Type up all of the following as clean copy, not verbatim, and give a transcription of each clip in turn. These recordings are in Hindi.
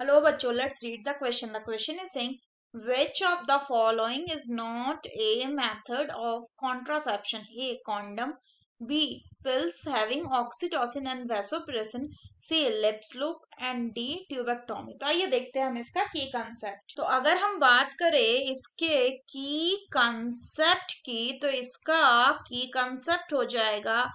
Hello, bachcho. Let's read the question. The question is saying, which of the following is not a method of contraception? A. Condom. B. Pills having oxytocin and vasopressin. C. Lips loop. And D. Tubectomy. तो आइए देखते हैं हम इसका की कंसेप्ट। तो अगर हम बात करें इसके की कंसेप्ट की, तो इसका की कंसेप्ट हो जाएगा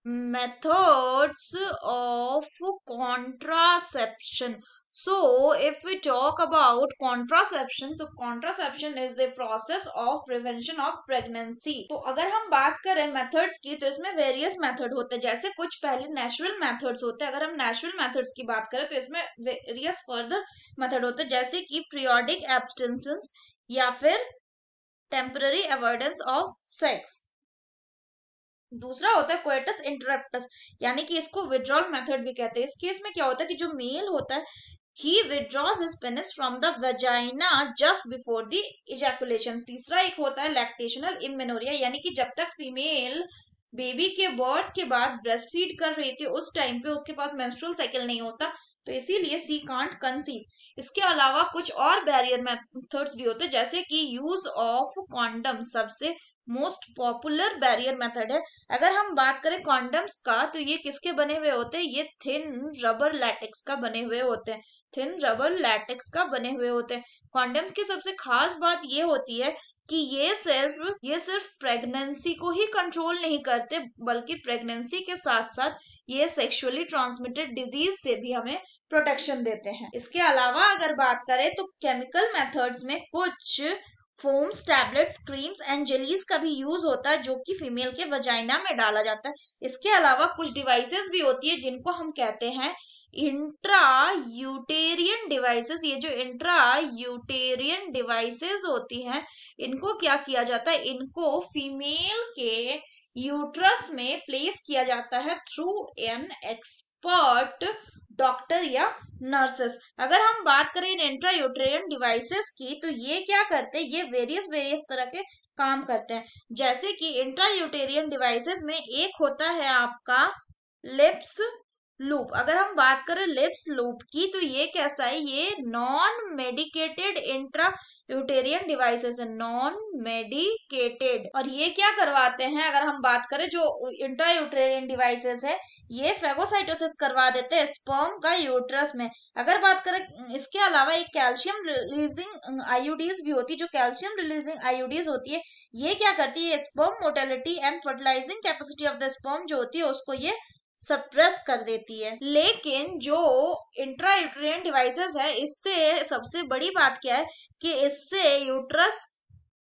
methods of contraception. So, if we talk about contraception, so contraception is the process of prevention of pregnancy. तो अगर हम बात करें methods की, तो इसमें various method होते हैं। जैसे कुछ पहले natural methods होते हैं। अगर हम natural methods की बात करें तो इसमें various further method होते हैं, जैसे कि periodic abstinence या फिर temporary avoidance of sex। दूसरा होता है कोएटस इंटरप्टस, यानी कि इसको विड्रॉल मेथड भी कहते हैं। इस केस में क्या होता है कि जो मेल होता है he withdraws his penis from the vagina just before the ejaculation। तीसरा एक होता है लैक्टेशनल इमेनोरिया, यानी कि जब तक फीमेल बेबी के बर्थ के बाद ब्रेस्ट फीड कर रही थी उस टाइम पे उसके पास मेंस्ट्रुअल साइकिल नहीं होता, तो इसीलिए सी कांट कंसीव। इसके अलावा कुछ और बैरियर मेथड्स भी होते हैं, जैसे कि यूज ऑफ कॉन्डम सबसे मोस्ट पॉपुलर बैरियर मेथड है। अगर हम बात करें कॉन्डम्स का, तो ये किसके बने हुए होते हैं? ये थिन रबर लैटेक्स का बने हुए होते हैं। थिन रबर लैटेक्स का बने हुए होते हैं। कॉन्डम्स की सबसे खास बात ये होती है कि ये सिर्फ प्रेगनेंसी को ही कंट्रोल नहीं करते, बल्कि प्रेगनेंसी के साथ साथ ये सेक्सुअली ट्रांसमिटेड डिजीज से भी हमें प्रोटेक्शन देते हैं। इसके अलावा अगर बात करें तो केमिकल मेथड्स में कुछ foams, tablets, creams and jellies का भी यूज होता है, जो कि फीमेल के वजाइना में डाला जाता है। इसके अलावा कुछ डिवाइसेस भी होती है जिनको हम कहते हैं इंट्रा यूटेरियन डिवाइसेस। ये जो इंट्रा यूटेरियन डिवाइसेस होती हैं, इनको क्या किया जाता है? इनको फीमेल के यूट्रस में प्लेस किया जाता है थ्रू एन एक्सपर्ट डॉक्टर या नर्सेस। अगर हम बात करें इन इंट्रा यूटेरियन डिवाइसेस की, तो ये क्या करते हैं? ये वेरियस तरह के काम करते हैं। जैसे कि इंट्रा यूटेरियन डिवाइसेस में एक होता है आपका लिप्स लूप। अगर हम बात करें लिप्स लूप की, तो ये कैसा है? ये नॉन मेडिकेटेड इंट्रा यूटेरियन डिवाइसेस है, नॉन मेडिकेटेड। और ये क्या करवाते हैं? अगर हम बात करें जो इंट्रा यूटेरियन डिवाइसेस है, ये फेगोसाइटोसिस करवा देते हैं स्पर्म का यूट्रस में। अगर बात करें इसके अलावा एक कैल्शियम रिलीजिंग आईयूडीज भी होती है। जो कैल्शियम रिलीजिंग आईयूडीज होती है, ये क्या करती है? Sperm mortality and fertilising capacity of the sperm जो होती है उसको ये सप्रेस कर देती है। लेकिन जो इंट्रायूटेरियन डिवाइसेस है, इससे सबसे बड़ी बात क्या है कि इससे यूट्रस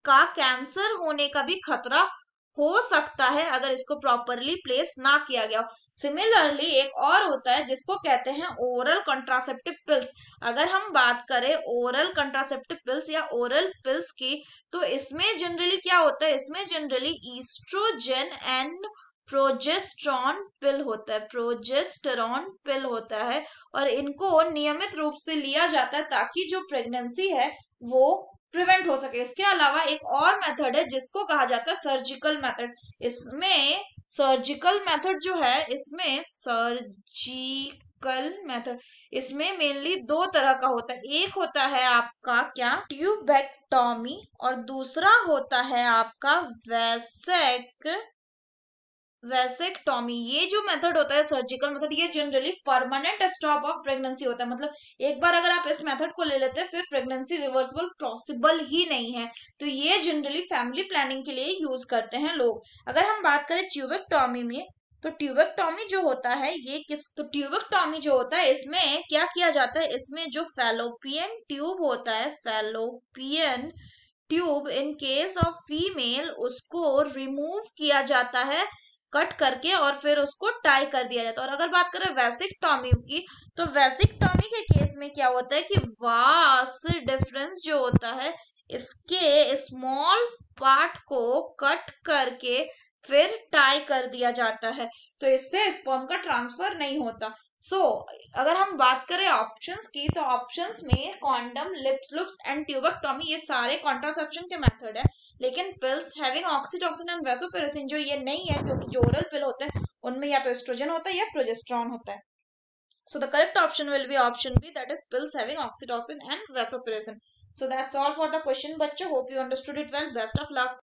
का कैंसर होने का भी खतरा हो सकता है अगर इसको प्रॉपरली प्लेस ना किया गया हो। सिमिलरली एक और होता है जिसको कहते हैं ओरल कंट्रासेप्टिव पिल्स। अगर हम बात करें ओरल कंट्रासेप्टिव पिल्स या ओरल पिल्स की, तो इसमें जनरली क्या होता है? इसमें जनरली ईस्ट्रोजन एंड प्रोजेस्टेरॉन पिल होता है, प्रोजेस्टेरॉन पिल होता है, और इनको नियमित रूप से लिया जाता है ताकि जो प्रेगनेंसी है वो प्रिवेंट हो सके। इसके अलावा एक और मेथड है जिसको कहा जाता है सर्जिकल मेथड। इसमें सर्जिकल मेथड जो है, इसमें सर्जिकल मेथड इसमें मेनली दो तरह का होता है। एक होता है आपका क्या? ट्यूबेक्टॉमी, और दूसरा होता है आपका वैसेक्टॉमी। ये जो मेथड होता है सर्जिकल मेथड, ये generally permanent stop of pregnancy होता है। मतलब एक बार अगर आप इस मेथड को ले लेते हैं फिर प्रेगनेंसी रिवर्सिबल पॉसिबल ही नहीं है। तो ये जनरली फैमिली प्लानिंग के लिए यूज करते हैं लोग। अगर हम बात करें ट्यूबेक्टॉमी में, तो ट्यूबेक्टॉमी जो होता है ये तो ट्यूबेक्टॉमी जो होता है इसमें क्या किया जाता है? इसमें जो फैलोपियन ट्यूब होता है, fallopian tube in case of female, उसको रिमूव किया जाता है कट करके, और फिर उसको टाई कर दिया जाता है। और अगर बात करें वैसेक्टॉमी की, तो वैसेक्टॉमी के केस में क्या होता है कि वास डिफरेंस जो होता है, इसके स्मॉल पार्ट को कट करके फिर टाई कर दिया जाता है, तो इससे स्पर्म का ट्रांसफर नहीं होता। अगर हम बात करें ऑप्शंस की, तो ऑप्शंस में condom, lips loops and tubectomy ये सारे कॉन्ट्रासेप्शन के मेथड है। लेकिन पिल्स हैविंग ऑक्सीटोसिन एंड वैसोपेरेसिन जो ये नहीं है, क्योंकि जो ओरल पिल होते हैं उनमें या तो एस्ट्रोजन होता है या प्रोजेस्टेरॉन होता है। So the correct option will be option B, that is pills having oxytocin and vasopressin. So that's all for the question, bachcho. Hope you understood it well. Best of luck.